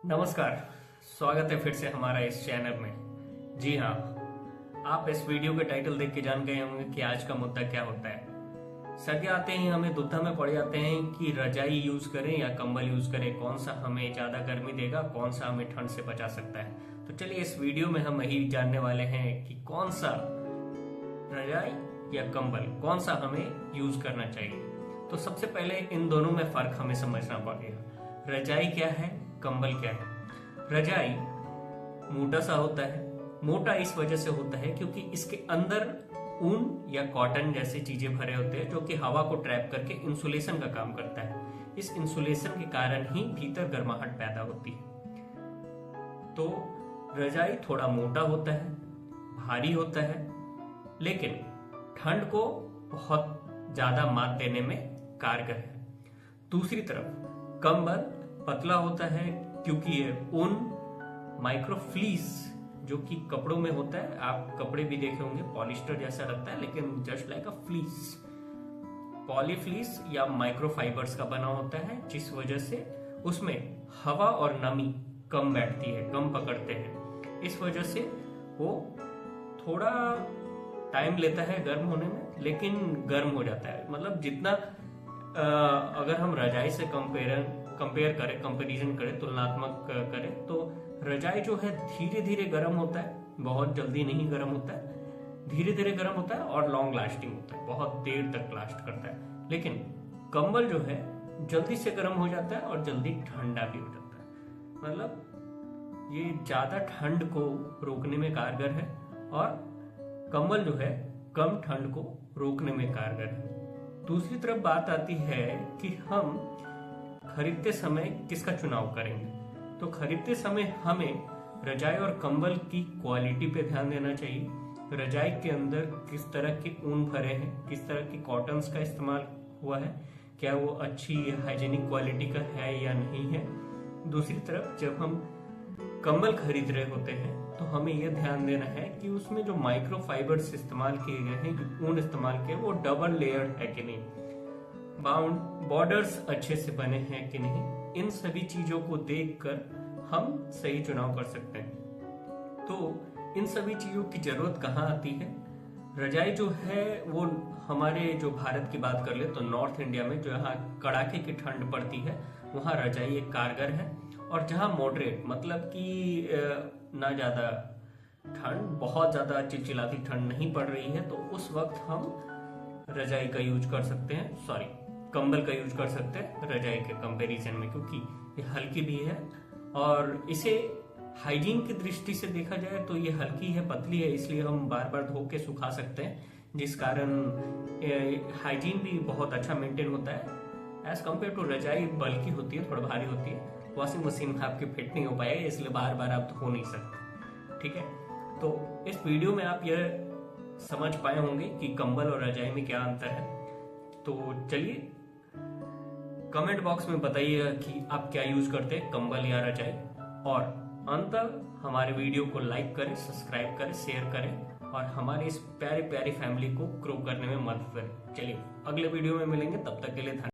नमस्कार। स्वागत है फिर से हमारा इस चैनल में। जी हाँ, आप इस वीडियो के टाइटल देख के जान गए होंगे कि आज का मुद्दा क्या होता है। सर्दियाँ आते ही हमें दुविधा में पड़ जाते हैं कि रजाई यूज करें या कंबल यूज करें, कौन सा हमें ज्यादा गर्मी देगा, कौन सा हमें ठंड से बचा सकता है। तो चलिए इस वीडियो में हम यही जानने वाले हैं कि कौन सा रजाई या कंबल कौन सा हमें यूज करना चाहिए। तो सबसे पहले इन दोनों में फर्क हमें समझना पड़ेगा। रजाई क्या है, कंबल क्या है। रजाई मोटा सा होता है। मोटा इस वजह से होता है क्योंकि इसके अंदर ऊन या कॉटन जैसी चीजें भरे होते हैं जो कि हवा को ट्रैप करके इंसुलेशन का काम करता है। इस इंसुलेशन के कारण ही भीतर गर्माहट पैदा होती है। तो रजाई थोड़ा मोटा होता है, भारी होता है, लेकिन ठंड को बहुत ज्यादा मात देने में कारगर है। दूसरी तरफ कंबल पतला होता है क्योंकि ये ऊन माइक्रोफ्लीस जो कि कपड़ों में होता है, आप कपड़े भी देखे होंगे, पॉलिस्टर जैसा लगता है लेकिन जस्ट लाइक अ फ्लीस, पॉलीफ्लीस या माइक्रोफाइबर्स का बना होता है, जिस वजह से उसमें हवा और नमी कम बैठती है, कम पकड़ते हैं। इस वजह से वो थोड़ा टाइम लेता है गर्म होने में, लेकिन गर्म हो जाता है। मतलब जितना अगर हम रजाई से कंपेयर करें, कंपैरिजन करें, तुलनात्मक करें, तो रजाई जो है धीरे धीरे गर्म होता है, बहुत जल्दी नहीं गर्म होता है, धीरे धीरे गर्म होता है और लॉन्ग लास्टिंग होता है, बहुत देर तक लास्ट करता है। लेकिन कंबल जो है जल्दी से गर्म हो जाता है और जल्दी ठंडा भी हो जाता है। मतलब ये ज्यादा ठंड को रोकने में कारगर है और कंबल जो है कम ठंड को रोकने में कारगर है। दूसरी तरफ बात आती है कि हम खरीदते समय किसका चुनाव करेंगे। तो खरीदते समय हमें रजाई और कंबल की क्वालिटी पे ध्यान देना चाहिए। रजाई के अंदर किस तरह के ऊन भरे हैं, किस तरह के कॉटन्स का इस्तेमाल हुआ है, क्या वो अच्छी हाइजीनिक क्वालिटी का है या नहीं है। दूसरी तरफ जब हम कंबल खरीद रहे होते हैं तो हमें यह ध्यान देना है कि उसमें जो माइक्रोफाइबर्स इस्तेमाल किए गए हैं, जो ऊन इस्तेमाल किए, वो डबल लेयर्ड है कि नहीं, बॉर्डर्स अच्छे से बने हैं कि नहीं। इन सभी चीजों को देखकर हम सही चुनाव कर सकते हैं। तो इन सभी चीजों की जरूरत कहाँ आती है। रजाई जो है वो हमारे जो भारत की बात कर ले तो नॉर्थ इंडिया में जो यहाँ कड़ाके की ठंड पड़ती है वहाँ रजाई एक कारगर है। और जहाँ मॉडरेट मतलब कि ना ज्यादा ठंड, बहुत ज्यादा चिलचिलाती ठंड नहीं पड़ रही है, तो उस वक्त हम रजाई का यूज कर सकते हैं, सॉरी कंबल का यूज कर सकते हैं रजाई के कंपैरिजन में, क्योंकि ये हल्की भी है और इसे हाइजीन की दृष्टि से देखा जाए तो ये हल्की है, पतली है, इसलिए हम बार बार धो के सुखा सकते हैं, जिस कारण हाइजीन भी बहुत अच्छा मेंटेन होता है। एज कम्पेयर टू रजाई बल्कि होती है, थोड़ा भारी होती है, वॉशिंग मशीन में आपके फिट नहीं हो पाएगा, इसलिए बार बार आप धो नहीं सकते। ठीक है, तो इस वीडियो में आप यह समझ पाए होंगे कि कंबल और रजाई में क्या अंतर है। तो चलिए कमेंट बॉक्स में बताइएगा कि आप क्या यूज करते हैं, कंबल या रजाई, और अंत हमारे वीडियो को लाइक करें, सब्सक्राइब करें, शेयर करें और हमारी इस प्यारी प्यारी फैमिली को ग्रो करने में मदद करें। चलिए अगले वीडियो में मिलेंगे, तब तक के लिए धन्यवाद।